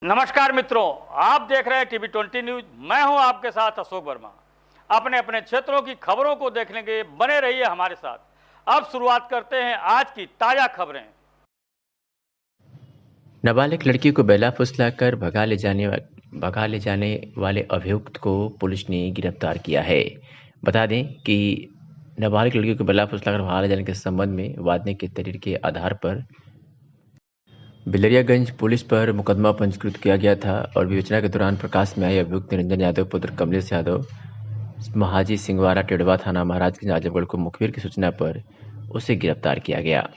नमस्कार मित्रों, आप देख रहे हैं टीवी 20 न्यूज। मैं हूं आपके साथ अशोक वर्मा। अपने अपने क्षेत्रों की खबरों को देखने के बने रहिए हमारे साथ। अब शुरुआत करते हैं आज की ताजा खबरें। नाबालिग लड़की को बेला फुसलाकर भगा ले जाने वाले अभियुक्त को पुलिस ने गिरफ्तार किया है। बता दें कि नाबालिग लड़की को बेला फुसलाकर भगा ले जाने के संबंध में वादने की तहरीर के आधार पर बिलरियागंज पुलिस पर मुकदमा पंजीकृत किया गया था और विवेचना के दौरान प्रकाश में आए अभियुक्त निरंजन यादव पुत्र कमलेश यादव महाजी सिंगवारा टेड़वा थाना महाराजगंज आजमगढ़ को मुखबिर की सूचना पर उसे गिरफ्तार किया गया।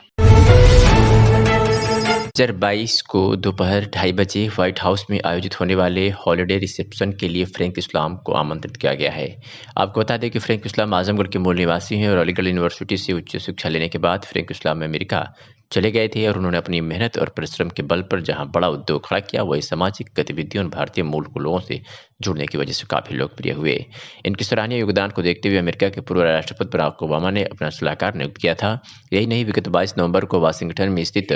2022 को दोपहर 2:30 बजे व्हाइट हाउस में आयोजित होने वाले हॉलिडे रिसेप्शन के लिए फ्रैंक इस्लाम को आमंत्रित किया गया है। आपको बता दें कि फ्रैंक इस्लाम आजमगढ़ के मूल निवासी हैं और अलीगढ़ यूनिवर्सिटी से उच्च शिक्षा लेने के बाद फ्रैंक इस्लाम अमेरिका चले गए थे और उन्होंने अपनी मेहनत और परिश्रम के बल पर जहां बड़ा उद्योग खड़ा किया, वही सामाजिक गतिविधियों और भारतीय मूल के लोगों से जुड़ने की वजह से काफ़ी लोकप्रिय हुए। इनके सराहनीय योगदान को देखते हुए अमेरिका के पूर्व राष्ट्रपति बराक ओबामा ने अपना सलाहकार नियुक्त किया था। यही नहीं, विगत 22 नवंबर को वाशिंगटन में स्थित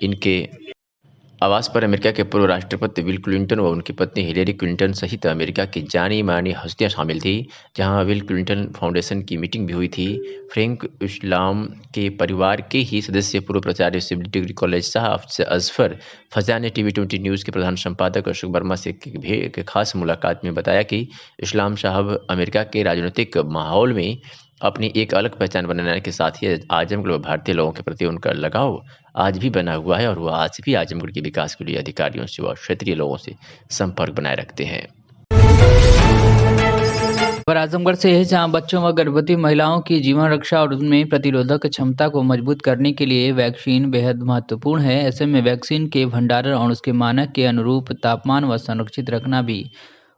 इनके आवास पर अमेरिका के पूर्व राष्ट्रपति बिल क्लिंटन व उनकी पत्नी हिलेरी क्लिंटन सहित अमेरिका की जानी मानी हस्तियां शामिल थी, जहां बिल क्लिंटन फाउंडेशन की मीटिंग भी हुई थी। फ्रैंक इस्लाम के परिवार के ही सदस्य पूर्व प्राचार्य सिविल डिग्री कॉलेज साहब अजफर फजा ने टीवी 20 न्यूज़ के प्रधान संपादक अशोक वर्मा से एक खास मुलाकात में बताया कि इस्लाम साहब अमेरिका के राजनीतिक माहौल में अपनी एक अलग पहचान बनाने के साथ ही आजमगढ़ व भारतीय लोगों के प्रति उनका लगाव आज भी बना हुआ है और वह आज भी आजमगढ़ के विकास के लिए अधिकारियों से व क्षेत्रीय लोगों से संपर्क बनाए रखते हैं। पर आजमगढ़ से है, जहां बच्चों व गर्भवती महिलाओं की जीवन रक्षा और उनमें प्रतिरोधक क्षमता को मजबूत करने के लिए वैक्सीन बेहद महत्वपूर्ण है। ऐसे में वैक्सीन के भंडारण और उसके मानक के अनुरूप तापमान व संरक्षित रखना भी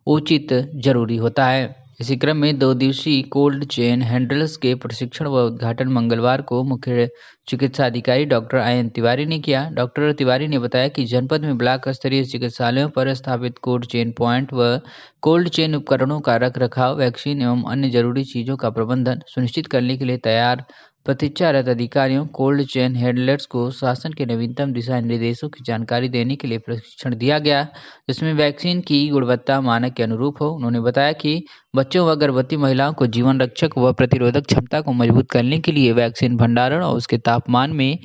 उचित जरूरी होता है। इसी क्रम में 2 दिवसीय कोल्ड चेन हैंडलर्स के प्रशिक्षण व उद्घाटन मंगलवार को मुख्य चिकित्सा अधिकारी डॉक्टर आयन तिवारी ने किया। डॉक्टर तिवारी ने बताया कि जनपद में ब्लॉक स्तरीय चिकित्सालयों पर स्थापित कोल्ड चेन पॉइंट व कोल्ड चेन उपकरणों का रख रखाव, वैक्सीन एवं अन्य जरूरी चीज़ों का प्रबंधन सुनिश्चित करने के लिए तैयार प्रतीक्षारत अधिकारियों कोल्ड चेन हैंडलर्स को शासन के नवीनतम दिशा निर्देशों की जानकारी देने के लिए प्रशिक्षण दिया गया, जिसमें वैक्सीन की गुणवत्ता मानक के अनुरूप हो। उन्होंने बताया कि बच्चों व गर्भवती महिलाओं को जीवन रक्षक व प्रतिरोधक क्षमता को मजबूत करने के लिए वैक्सीन भंडारण और उसके तापमान में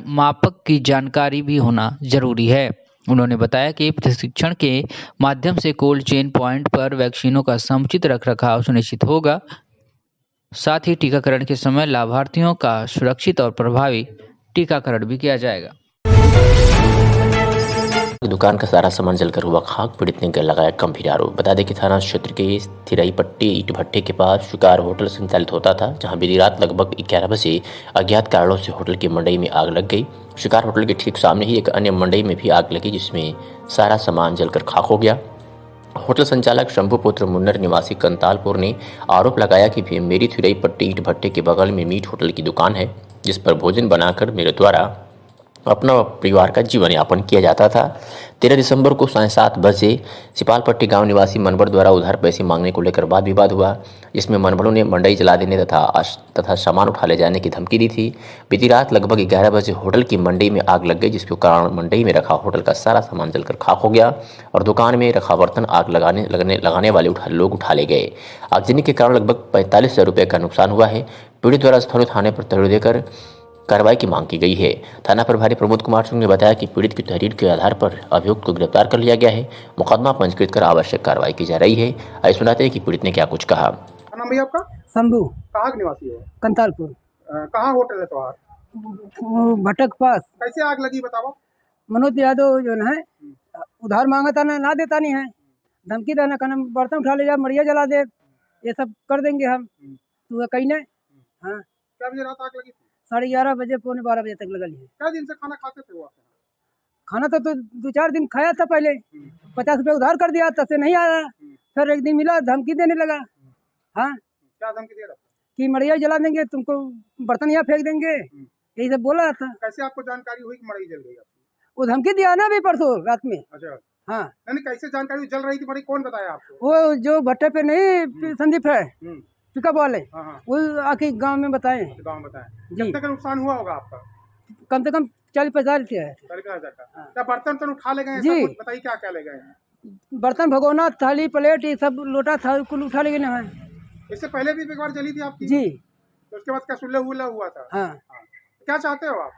मापक की जानकारी भी होना जरूरी है। उन्होंने बताया कि प्रशिक्षण के माध्यम से कोल्ड चेन पॉइंट पर वैक्सीनों का समुचित रखरखाव सुनिश्चित होगा, साथ ही टीकाकरण के समय लाभार्थियों का सुरक्षित और प्रभावी टीकाकरण भी किया जाएगा। दुकान का सारा सामान जलकर हुआ खाक, पीड़ित ने लगाया गंभीर आरोप। बता दें कि थाना क्षेत्र के थिराई पट्टी ईट भट्टे के पास शिकार होटल संचालित होता था, जहां बीती रात लगभग 11 बजे अज्ञात कारणों से होटल की मंडई में आग लग गई। शिकार होटल के ठीक सामने ही एक अन्य मंडई में भी आग लगी, जिसमें सारा सामान जलकर खाक हो गया। होटल संचालक शंभू पुत्र मुन्नर निवासी कंतालपुर ने आरोप लगाया कि मेरी थिराई पट्टी ईट भट्टे के बगल में मीट होटल की दुकान है, जिस पर भोजन बनाकर मेरे द्वारा अपना परिवार का जीवन यापन किया जाता था। 13 दिसंबर को 7:30 बजे सिपालपट्टी गांव निवासी मनभर द्वारा उधार पैसे मांगने को लेकर वाद विवाद हुआ, जिसमें मनभरों ने मंडई जला देने तथा सामान उठा ले जाने की धमकी दी थी। बीती रात लगभग 11 बजे होटल की मंडई में आग लग गई, जिसके कारण मंडई में रखा होटल का सारा सामान जलकर खाक हो गया और दुकान में रखा बर्तन आग लगाने वाले लोग उठा ले गए। आगजनी के कारण लगभग 45,000 रुपये का नुकसान हुआ है। पीड़ित द्वारा स्थानीय थाने पर तहरीर देकर कार्रवाई की मांग की गई है। थाना प्रभारी प्रमोद कुमार सिंह ने बताया कि पीड़ित की तहरीर के आधार पर अभियुक्त को गिरफ्तार कर लिया गया है। मुकदमा पंजीकृत कर आवश्यक कार्रवाई की जा रही है। आइए सुनाते हैं कि पीड़ित ने क्या कुछ कहा। नाम भैया आपका? शंभू। कहाँ के निवासी हो? कंतालपुर। कहाँ होटल है तुम्हारा? भटक पास। कैसे आग लगी बताओ? मनोज यादव जो है उधार मांगा था ना देता नहीं है, धमकी देना, कहना बर्तन उठा ले जा, मरिया जला दे, ये सब कर देंगे हम। तू कहीं नहीं। हाँ, क्या बजे रात आग लगी थी? 11:30 बजे, 11:45 बजे तक लगल है। क्या दिन से खाना खाते थे वो? खाना तो 2-4 दिन खाया था पहले, 50 रुपये उधार कर दिया, तब से नहीं आया। फिर एक दिन मिला, धमकी देने लगा। हाँ, क्या धमकी दे रहा था? कि मरिया जला देंगे, तुमको बर्तन यहाँ फेंक देंगे, यही सब बोला था। कैसे आपको जानकारी हुई कि मड़ई जल गई आपकी? वो धमकी दिया ना भी परसों रात में। अच्छा, हाँ, नहीं कैसे जानकारी जल रही थी मड़ई? कौन बताया आपको? वो जो भट्टे पे नहीं संदीप है, पिकअप वाले, हाँ हाँ, वो आके गांव में बताए। गाँव बताया। जी, कितने का नुकसान हुआ होगा आपका? कम से कम 40-50 से है। 40,000 का। क्या बर्तन तो उठा ले गए हैं? जी। ऐसा कुछ बताइए क्या क्या ले गए हैं? बर्तन भगोना, थाली, प्लेट, ये सब लोटा था कुल उठा ले गए हैं। इससे पहले भी एक बार जली थी आपकी? जी तो उसके बाद क्या सुलह हुआ था? हाँ। तो क्या चाहते हो आप?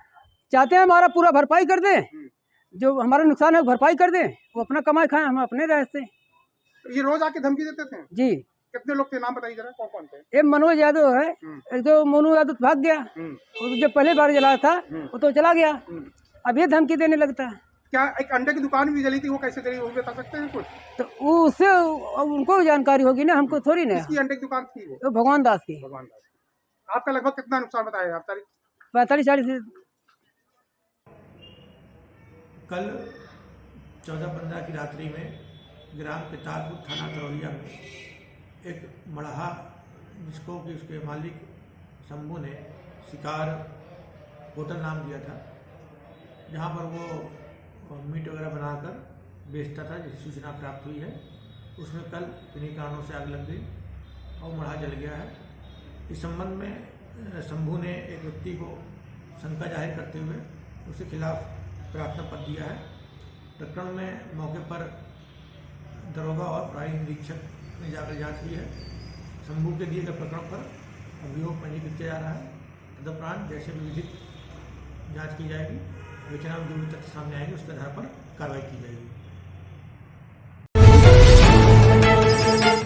चाहते हैं हमारा पूरा भरपाई कर दें, हम्म। जो हमारा नुकसान है वो भरपाई कर दें, वो अपना कमाई खाएं, हम अपने रास्ते। ये रोज आके धमकी देते थे? जी। कितने लोग थे? नाम बताइए जरा, कौन कौन थे? एक मनोज यादव है, एक तो मोनू यादव तो भाग गया, वो जो पहले बार जला था वो तो चला गया, अब ये धमकी देने लगता है। क्या एक अंडे की दुकान भी जली थी, वो कैसे जली वो बता सकते हैं कुछ? तो वो उससे उनको जानकारी होगी ना, हमको थोड़ी ना। किसकी अंडे की दुकान थी वो? तो भगवान दास की। भगवान दास। आपका लगभग कितना नुकसान बताया आप? 45-40। कल 14-15 की रात्रि में ग्राम पितापुर थाना करौलिया में एक मड़हा जिसको कि उसके मालिक शंभू ने शिकार होटल नाम दिया था, जहाँ पर वो मीट वगैरह बनाकर बेचता था, जिसकी सूचना प्राप्त हुई है। उसमें कल किन्हीं कारणों से आग लग गई और मड़हा जल गया है। इस संबंध में शंभू ने एक व्यक्ति को शंका जाहिर करते हुए उसके खिलाफ प्रार्थना पत्र दिया है। प्रकरण में मौके पर दरोगा और प्रभारी निरीक्षक ने जाकर जांच की है। शंभू के दिए गए प्रकरण पर अभियोग पंजीकृत किया जा रहा है। तदुपरांत जैसे भी विधिक जांच की जाएगी, विचार में जो भी तथ्य सामने आएंगे उसके आधार पर कार्रवाई की जाएगी।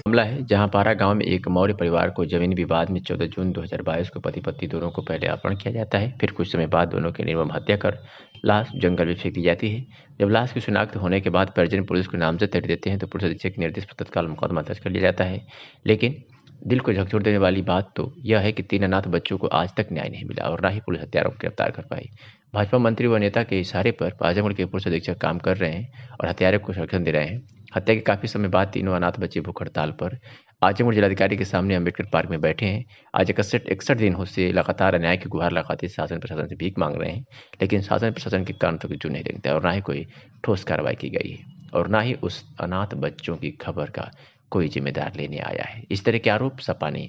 मामला है जहां पारा गांव में एक मौर्य परिवार को जमीन विवाद में 14 जून 2022 को पति पत्नी दोनों को पहले अपहरण किया जाता है, फिर कुछ समय बाद दोनों की निर्मम हत्या कर लाश जंगल में फेंक दी जाती है। जब लाश की शिनाख्त होने के बाद परिजन पुलिस को नामजद कर देते हैं तो पुलिस अधीक्षक के निर्देश पर तत्काल मुकदमा दर्ज कर लिया जाता है। लेकिन दिल को झकझोर देने वाली बात तो यह है कि 3 अनाथ बच्चों को आज तक न्याय नहीं मिला और ना ही पुलिस हत्यारों को गिरफ्तार कर पाई। भाजपा मंत्री व नेता के इशारे पर आजमगढ़ के पुलिस अधीक्षक काम कर रहे हैं और हत्यारे को संरक्षण दे रहे हैं। हत्या के काफी समय बाद तीनों अनाथ बच्चे भूख हड़ताल पर आजमगढ़ जिलाधिकारी के सामने अम्बेडकर पार्क में बैठे हैं। आज 61 दिन से लगातार अन्याय की गुहार लगाते शासन प्रशासन से भीख मांग रहे हैं, लेकिन शासन प्रशासन के कान तक जू नहीं रेंगता और ना ही कोई ठोस कार्रवाई की गई है और ना ही उस अनाथ बच्चों की खबर का कोई जिम्मेदार लेने आया है। इस तरह के आरोप सपा ने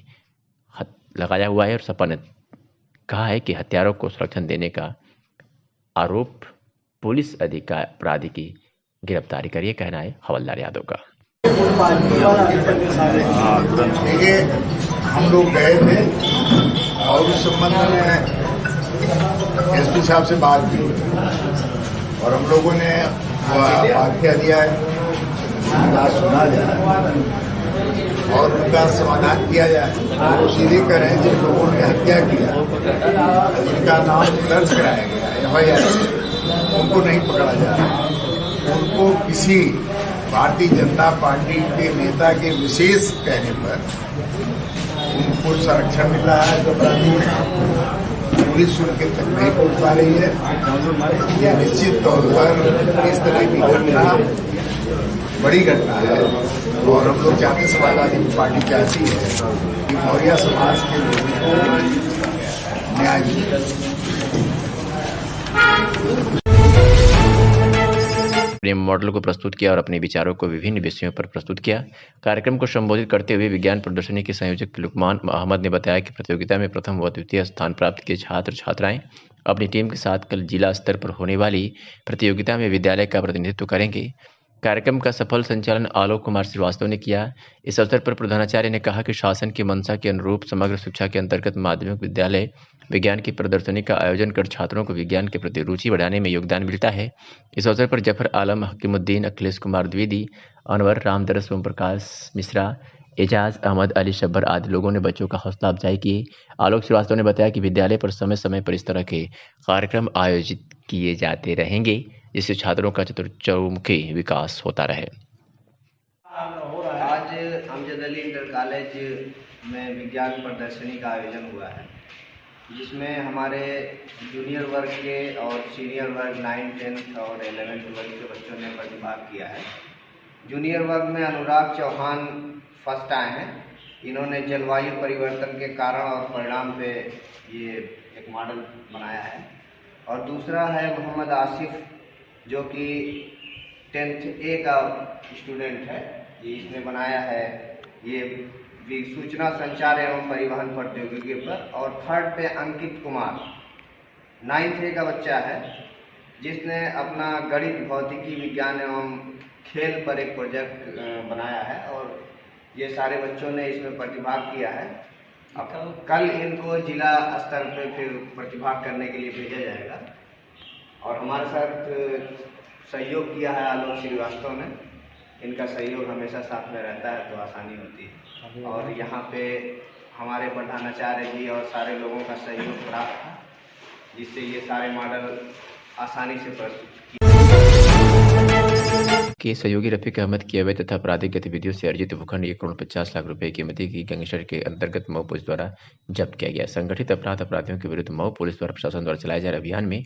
लगाया हुआ है और सपा ने कहा है कि हत्यारों को संरक्षण देने का आरोप पुलिस अपराधी की गिरफ्तारी करिए, कहना है हवलदार यादव का। देखिए, हम लोग गए थे और उस संबंध में एसपी साहब से बात की और हम लोगों ने वाक्या दिया है, सुना जाए और उनका समाधान किया जाए। वो सीधे करें जिन लोगों ने हत्या किया, जिनका नाम दर्ज कराया गया FIR, उनको नहीं पकड़ा जाए। उनको किसी भारतीय जनता पार्टी के नेता के विशेष कहने पर उनको संरक्षण मिल रहा है। तो पुलिस उनके तक नहीं पहुंच पा रही है। यह निश्चित तौर पर इस तरह की घटना बड़ी घटना है और हम लोग चाहते समाजवादी पार्टी चाहती है कि मौर्य समाज के लोगों को न्याय मिले। अपने मॉडल को प्रस्तुत किया और अपने विचारों को विभिन्न विषयों पर प्रस्तुत किया। कार्यक्रम को संबोधित करते हुए विज्ञान प्रदर्शनी के संयोजक लुकमान अहमद ने बताया कि प्रतियोगिता में प्रथम व द्वितीय स्थान प्राप्त किए छात्र छात्राएं अपनी टीम के साथ कल जिला स्तर पर होने वाली प्रतियोगिता में विद्यालय का प्रतिनिधित्व करेंगे। कार्यक्रम का सफल संचालन आलोक कुमार श्रीवास्तव ने किया। इस अवसर पर प्रधानाचार्य ने कहा कि शासन की मंशा के अनुरूप समग्र शिक्षा के अंतर्गत माध्यमिक विद्यालय विज्ञान की प्रदर्शनी का आयोजन कर छात्रों को विज्ञान के प्रति रुचि बढ़ाने में योगदान मिलता है। इस अवसर पर जफर आलम, हकीमुद्दीन, अखिलेश कुमार द्विवेदी, अनवर, रामदरस, ओम प्रकाश मिश्रा, एजाज अहमद, अली शब्बर आदि लोगों ने बच्चों का हौसला अफजाई की। आलोक श्रीवास्तव ने बताया कि विद्यालय पर समय समय पर इस तरह के कार्यक्रम आयोजित किए जाते रहेंगे जिससे छात्रों का चतुर्मुखी विकास होता रहे। आज अमजद अली इंटर कॉलेज में विज्ञान प्रदर्शनी का आयोजन हुआ है, जिसमें हमारे जूनियर वर्ग के और सीनियर वर्ग 9, 10 और 11th वर्ग के बच्चों ने प्रतिभाग किया है। जूनियर वर्ग में अनुराग चौहान फर्स्ट आए हैं। इन्होंने जलवायु परिवर्तन के कारण और परिणाम पे ये एक मॉडल बनाया है। और दूसरा है मोहम्मद आसिफ, जो कि 10th A का स्टूडेंट है। ये इसने बनाया है ये सूचना संचार एवं परिवहन प्रौद्योगिकी पर। और 3rd पे अंकित कुमार 9th A का बच्चा है, जिसने अपना गणित, भौतिकी, विज्ञान एवं खेल पर एक प्रोजेक्ट बनाया है और ये सारे बच्चों ने इसमें प्रतिभाग किया है। अब कल इनको जिला स्तर पे फिर प्रतिभाग करने के लिए भेजा जाएगा और हमारे साथ सहयोग किया है आलोक श्रीवास्तव ने। इनका सहयोग हमेशा साथ में रहता है तो आसानी होती है और यहाँ पे हमारे प्रधानाचार्य जी और सारे लोगों का सहयोग प्राप्त है, जिससे ये सारे मॉडल आसानी से प्रस्तुत के सहयोगी रफीक अहमद की अवैध तथा आपराधिक गतिविधियों से अर्जित भूखंड 1,50 लाख रुपए कीमती की गैंगस्टर के अंतर्गत मऊ पुलिस द्वारा जब्त किया गया। संगठित अपराध अपराधियों के विरुद्ध मऊ पुलिस द्वारा प्रशासन द्वारा चलाए जा रहे अभियान में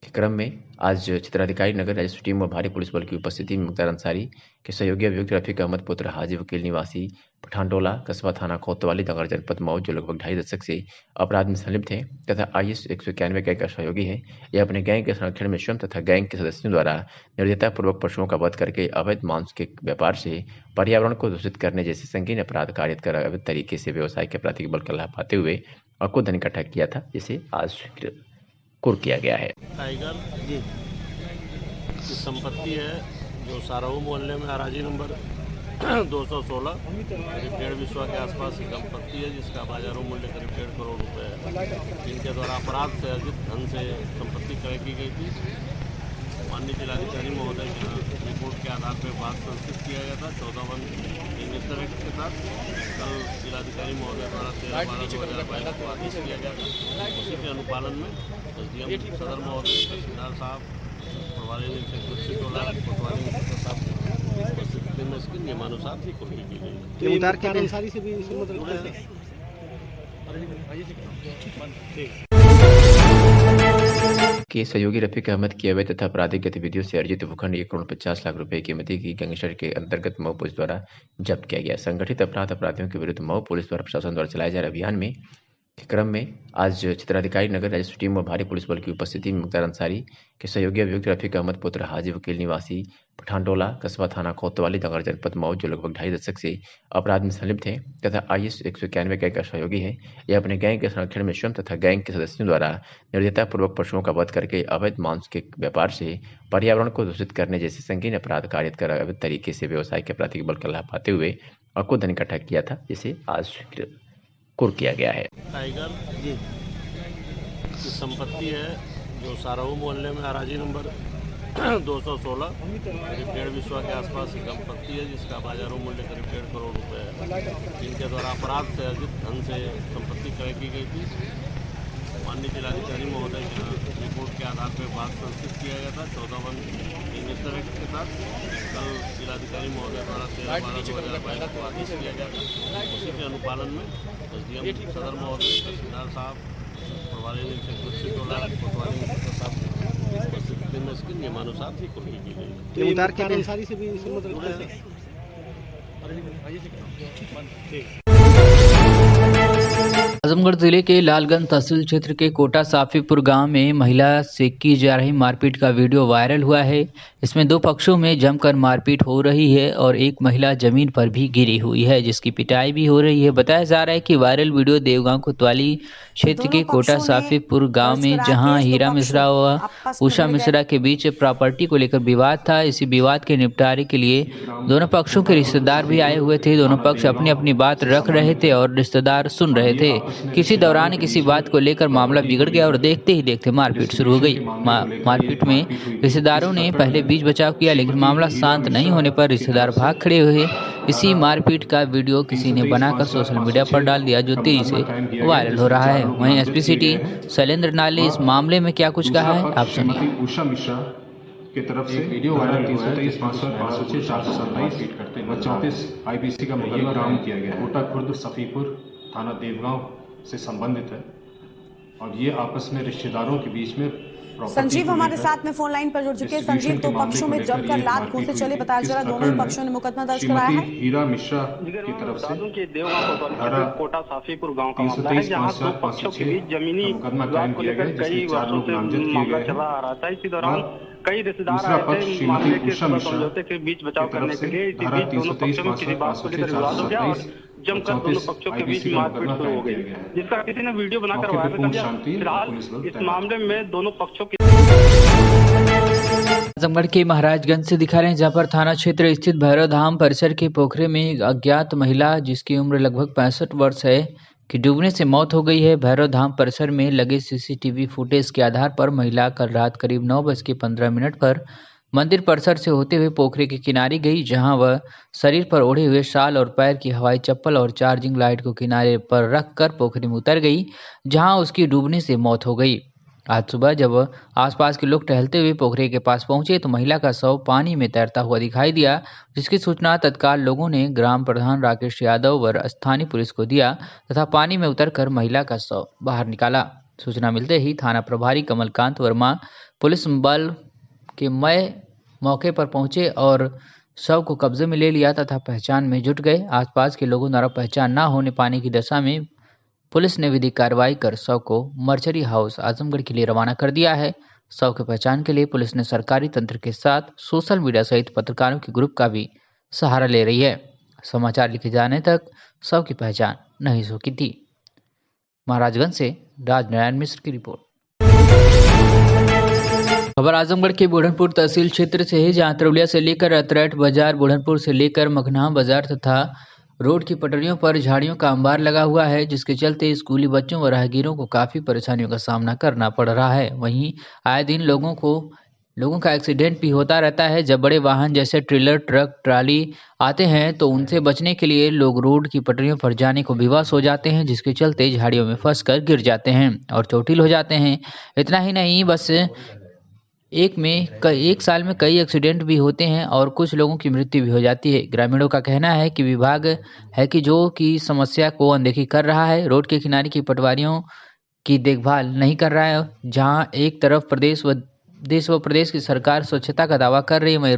के क्रम में आज क्षेत्राधिकारी नगर राजस्व टीम व भारी पुलिस बल की उपस्थिति में मुख्तार अंसारी के सहयोगी अभियुक्त रफीक अहमद पुत्र हाजी वकील निवासी पठानटोला कस्बा थाना कोतवाली नगर जनपद मऊ, जो लगभग 2.5 दशक से अपराध में संलिप्त है तथा IS 191 गैंग का सहयोगी है, यह अपने गैंग के संरक्षण में स्वयं तथा गैंग के सदस्यों द्वारा निर्दयतापूर्वक पशुओं का वध करके अवैध मांस के व्यापार से पर्यावरण को दूषित करने जैसे संगीन अपराध कारित कर अवैध तरीके से व्यवसाय के आपराधिक बल का लाभ पाते हुए अकुत धन इकट्ठा किया था, जिसे आज कुर्क किया गया है। टाइगर जी की संपत्ति है जो साराऊ मोहल्ले में हराजी नंबर 216 करीब 1.5 विश्वा के आसपास की संपत्ति है, जिसका बाजारों मूल्य करीब 1.5 करोड़ रुपए है। जिनके द्वारा अपराध से अर्जित धन से संपत्ति क्रय की गई थी। माननीय जिलाधिकारी महोदय के रिपोर्ट के आधार पर बात संस्कृत किया गया था 14 इन्वेस्टर एक्ट के साथ। कल जिलाधिकारी महोदय द्वारा 13/12/2022 को आदेश किया गया था। उसी के अनुपालन में SDM सदर महोदय, तहसीलदार साहब, प्रभारी निरीक्षक टोला, कोतवाली इंस्पेक्टर साहब उपस्थिति में इसकी नियमानुसार ही कुर्की की गई। उधार के अंसारी से भी के सहयोगी रफीक अहमद की अवैध तथा आपराधिक गतिविधियों से अर्जित भूखंड 1,50 लाख रुपए कीमती की गैंगस्टर के अंतर्गत मऊ पुलिस द्वारा जब्त किया गया। संगठित अपराध अपराधियों के विरुद्ध मऊ पुलिस द्वारा प्रशासन द्वारा चलाए जा रहे अभियान में के क्रम में आज क्षेत्राधिकारी नगर राजस्व टीम व भारी पुलिस बल की उपस्थिति में मुख्तार अंसारी के सहयोगी अभियुक्त रफीक अहमद पुत्र हाजी वकील निवासी पठानटोला कस्बा थाना कोतवाली नगर जनपद मऊ, जो लगभग 2.5 दशक से अपराध में संलिप्त है तथा IS 191 गैंग का सहयोगी है, यह अपने गैंग के संरक्षण में स्वयं तथा गैंग के सदस्यों द्वारा निर्दयतापूर्वक पशुओं का वध करके अवैध मांस के व्यापार से पर्यावरण को दूषित करने जैसे संगीन अपराध कारित कर अवैध तरीके से व्यवसाय के आपराधिक बल का लाभ पाते हुए अकुत धन इकट्ठा किया था, जिसे आज कुर्क किया गया है। टाइगर जी की संपत्ति है जो साराऊ मोहल्ले में हराजी नंबर 216 करीब 1.5 विश्वा के आसपास की संपत्ति है, जिसका बाजारों मूल्य करीब 1.5 करोड़ रुपए है। जिनके द्वारा अपराध से अर्जित धन से संपत्ति क्रय की गई थी। माननीय जिलाधिकारी महोदय के रिपोर्ट के आधार पर बात संस्कृत किया गया था 14 इन्वेस्टर एक्ट के साथ। कल जिलाधिकारी महोदय द्वारा 13/12/2022 को आदेश किया गया था। उसी के अनुपालन में SDM सदर महोदय, तहसीलदार साहब, प्रभारी निरीक्षक टोला, कोतवाली इंस्पेक्टर साहब उपस्थिति में इसकी नियमानुसार ही कुर्की की गई। उधार के अंसारी से भी आजमगढ़ जिले के लालगंज तहसील क्षेत्र के कोटा साफीपुर गांव में महिला से की जा रही मारपीट का वीडियो वायरल हुआ है। इसमें दो पक्षों में जमकर मारपीट हो रही है और एक महिला जमीन पर भी गिरी हुई है, जिसकी पिटाई भी हो रही है। बताया जा रहा है कि वायरल वीडियो देवगांव कोतवाली क्षेत्र के कोटा साफीपुर गांव में, जहां हीरा मिश्रा व उषा मिश्रा के बीच प्रॉपर्टी को लेकर विवाद था। इसी विवाद के निपटारे के लिए दोनों पक्षों के रिश्तेदार भी आए हुए थे। दोनों पक्ष अपनी अपनी बात रख रहे थे और रिश्तेदार सुन रहे थे। किसी दौरान किसी बात को लेकर मामला बिगड़ गया और देखते ही देखते मारपीट शुरू हो गई। मारपीट में रिश्तेदारों ने पहले बीच बचाव किया, लेकिन मामला शांत नहीं होने पर रिश्तेदार भाग खड़े हुए। इसी मारपीट का वीडियो किसी ने बनाकर सोशल मीडिया पर डाल दिया, जो तेजी से वायरल हो रहा है। वहीं SP सिटी शैलेंद्र नाले इस मामले में क्या कुछ कहा है, आप सुनिए। उषा मिश्रा की तरफ से वीडियो वायरल 323 500 506 427 व 34 IPC का मुकदमा काम किया गया। कोटा खुर्द सफीपुर थाना देवगांव से संबंधित है और ये आपस में रिश्तेदारों के बीच में संजीव हमारे साथ में फोन लाइन पर जुड़ चुके हैं। संजीव, तो पक्षों में जमकर लात घूंसे चले, बताया जा रहा है दोनों पक्षों ने मुकदमा दर्ज कराया है। हीरा मिश्रा की तरफ से कोटा साफीपुर गांव का मामला है, जहां दो पक्षों के बीच जमीनी विवाद को लेकर कई वर्षों से मामला चला आ रहा था। इसी दौरान कई रिश्तेदार आए थे मामले के समझौते के बीच बचाव करने के लिए। इसी बीच दोनों पक्षों में किसी बात को लेकर विवाद हो गया और जमकर दोनों पक्षों के बीच मारपीट शुरू हो गई, जिसका किसी ने वीडियो बनाकर वायरल कर दिया। फिलहाल इस मामले में दोनों पक्षों के आजमगढ़ के महाराजगंज से दिखा रहे हैं, जहां पर थाना क्षेत्र स्थित भैरव धाम परिसर के पोखरे में एक अज्ञात महिला जिसकी उम्र लगभग 65 वर्ष है की डूबने से मौत हो गई है। भैरव धाम परिसर में लगे सीसीटीवी फुटेज के आधार पर महिला कल रात करीब 9:15 पर मंदिर परिसर से होते हुए पोखरे के किनारे गई, जहां वह शरीर पर ओढ़े हुए शाल और पैर की हवाई चप्पल और चार्जिंग लाइट को किनारे पर रखकर पोखरे में उतर गई, जहां उसकी डूबने से मौत हो गई। आज सुबह जब आसपास के लोग टहलते हुए पोखरे के पास पहुंचे तो महिला का शव पानी में तैरता हुआ दिखाई दिया, जिसकी सूचना तत्काल लोगों ने ग्राम प्रधान राकेश यादव व स्थानीय पुलिस को दिया तथा पानी में उतरकर महिला का शव बाहर निकाला। सूचना मिलते ही थाना प्रभारी कमलकांत वर्मा पुलिस बल के मौके पर पहुंचे और शव को कब्जे में ले लिया तथा पहचान में जुट गए। आसपास के लोगों द्वारा पहचान न होने पाने की दशा में पुलिस ने विधिक कार्रवाई कर शव को मर्चरी हाउस आजमगढ़ के लिए रवाना कर दिया है। शव की पहचान के लिए पुलिस ने सरकारी तंत्र के साथ सोशल मीडिया सहित पत्रकारों के ग्रुप का भी सहारा ले रही है। समाचार लिखे जाने तक शव की पहचान नहीं हो सकी थी। महाराजगंज से राजनारायण मिश्र की रिपोर्ट। खबर आजमगढ़ के बुढ़नपुर तहसील क्षेत्र से है, जहां तरौलिया से लेकर अतरैठ बाजार, बुढ़नपुर से लेकर मखना बाजार तथा रोड की पटरियों पर झाड़ियों का अंबार लगा हुआ है, जिसके चलते स्कूली बच्चों व राहगीरों को काफ़ी परेशानियों का सामना करना पड़ रहा है। वहीं आए दिन लोगों का एक्सीडेंट भी होता रहता है। जब बड़े वाहन जैसे ट्रेलर, ट्रक, ट्राली आते हैं तो उनसे बचने के लिए लोग रोड की पटरियों पर जाने को विवश हो जाते हैं, जिसके चलते झाड़ियों में फंसकर गिर जाते हैं और चोटिल हो जाते हैं। इतना ही नहीं, बस एक साल में कई एक्सीडेंट भी होते हैं और कुछ लोगों की मृत्यु भी हो जाती है। ग्रामीणों का कहना है कि विभाग है कि जो कि समस्या को अनदेखी कर रहा है, रोड के किनारे की पटवारियों की देखभाल नहीं कर रहा है। जहां एक तरफ देश व प्रदेश की सरकार स्वच्छता का दावा कर रही है, वहीं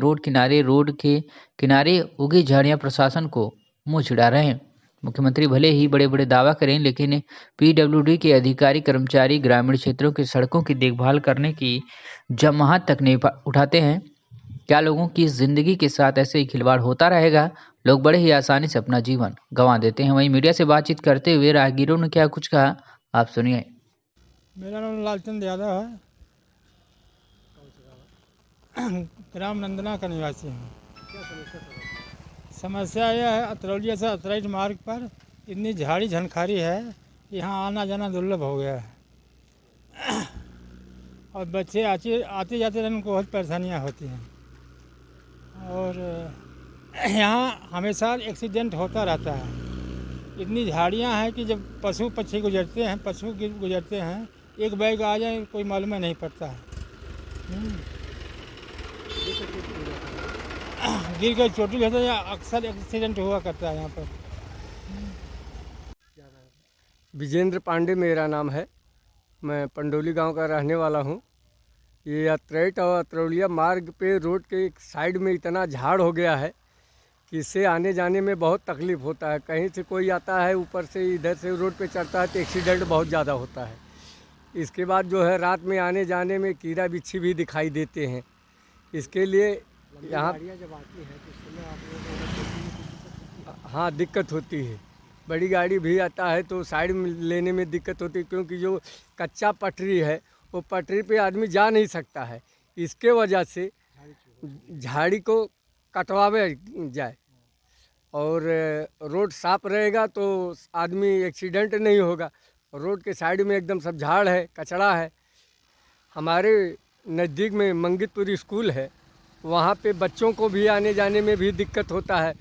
रोड के किनारे उगी झाड़ियां प्रशासन को मुंह चिढ़ा रहे हैं। मुख्यमंत्री भले ही बड़े बड़े दावा करें, लेकिन पीडब्ल्यूडी के अधिकारी कर्मचारी ग्रामीण क्षेत्रों की सड़कों की देखभाल करने की जमाहत तक नहीं उठाते हैं। क्या लोगों की जिंदगी के साथ ऐसे ही खिलवाड़ होता रहेगा? लोग बड़े ही आसानी से अपना जीवन गंवा देते हैं। वहीं मीडिया से बातचीत करते हुए राहगीरों ने क्या कुछ कहा, आप सुनिए। मेरा नाम लालचंद यादव है, ग्राम नंदना का निवासी हूँ। समस्या यह है, अतरौलिया से अतरैठ मार्ग पर इतनी झाड़ी झनखारी है, यहाँ आना जाना दुर्लभ हो गया है और बच्चे आते जाते रहने को बहुत परेशानियाँ होती हैं और यहाँ हमेशा एक्सीडेंट होता रहता है। इतनी झाड़ियाँ हैं कि जब पशु पक्षी गुजरते हैं, एक बैग आ जाए कोई मालूम नहीं पड़ता है, गिर कर चोटिल होता है या अक्सर एक्सीडेंट हुआ करता है यहाँ पर। विजेंद्र पांडे मेरा नाम है, मैं पंडोली गांव का रहने वाला हूँ। ये अतरैठ और अतरौलिया मार्ग पे रोड के एक साइड में इतना झाड़ हो गया है कि इससे आने जाने में बहुत तकलीफ़ होता है। कहीं से कोई आता है ऊपर से इधर से रोड पे चढ़ता है तो एक्सीडेंट बहुत ज़्यादा होता है। इसके बाद जो है रात में आने जाने में कीड़ा बिच्छी भी दिखाई देते हैं। इसके लिए यहाँ जब आती है तो उसमें आप लोगों को हाँ दिक्कत होती है। बड़ी गाड़ी भी आता है तो साइड में लेने में दिक्कत होती है, क्योंकि जो कच्चा पटरी है वो पटरी पे आदमी जा नहीं सकता है। इसके वजह से झाड़ी को कटवावे जाए और रोड साफ रहेगा तो आदमी एक्सीडेंट नहीं होगा। रोड के साइड में एकदम सब झाड़ है, कचरा है। हमारे नज़दीक में मंगितपुर स्कूल है, वहाँ पे बच्चों को भी आने जाने में भी दिक्कत होता है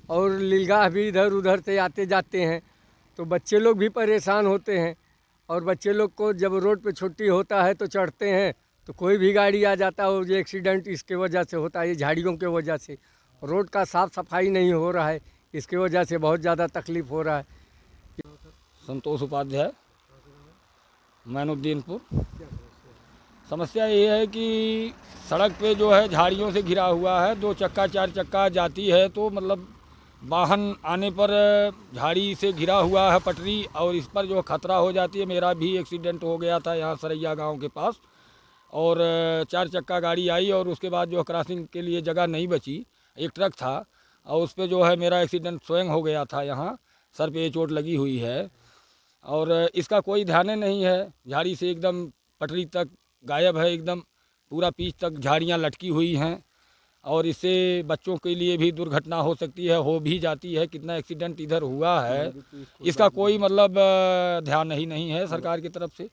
और लीलगाह भी इधर उधर से आते जाते हैं तो बच्चे लोग भी परेशान होते हैं। और बच्चे लोग को जब रोड पे छुट्टी होता है तो चढ़ते हैं तो कोई भी गाड़ी आ जाता है और ये एक्सीडेंट इसके वजह से होता है, ये झाड़ियों के वजह से। रोड का साफ़ सफाई नहीं हो रहा है, इसके वजह से बहुत ज़्यादा तकलीफ़ हो रहा है। संतोष उपाध्याय, मैनुद्दीनपुर। समस्या ये है कि सड़क पे जो है झाड़ियों से घिरा हुआ है, 2 चक्का 4 चक्का जाती है तो मतलब वाहन आने पर झाड़ी से घिरा हुआ है पटरी और इस पर जो खतरा हो जाती है। मेरा भी एक्सीडेंट हो गया था यहाँ सरैया गांव के पास और 4 चक्का गाड़ी आई और उसके बाद जो क्रॉसिंग के लिए जगह नहीं बची, एक ट्रक था और उस पर जो है मेरा एक्सीडेंट स्वयं हो गया था। यहाँ सर पे चोट लगी हुई है और इसका कोई ध्यान नहीं है। झाड़ी से एकदम पटरी तक गायब है एकदम, पूरा पीछ तक झाड़ियाँ लटकी हुई हैं और इससे बच्चों के लिए भी दुर्घटना हो सकती है, हो भी जाती है। कितना एक्सीडेंट इधर हुआ है इसका कोई मतलब ध्यान नहीं है सरकार की तरफ से।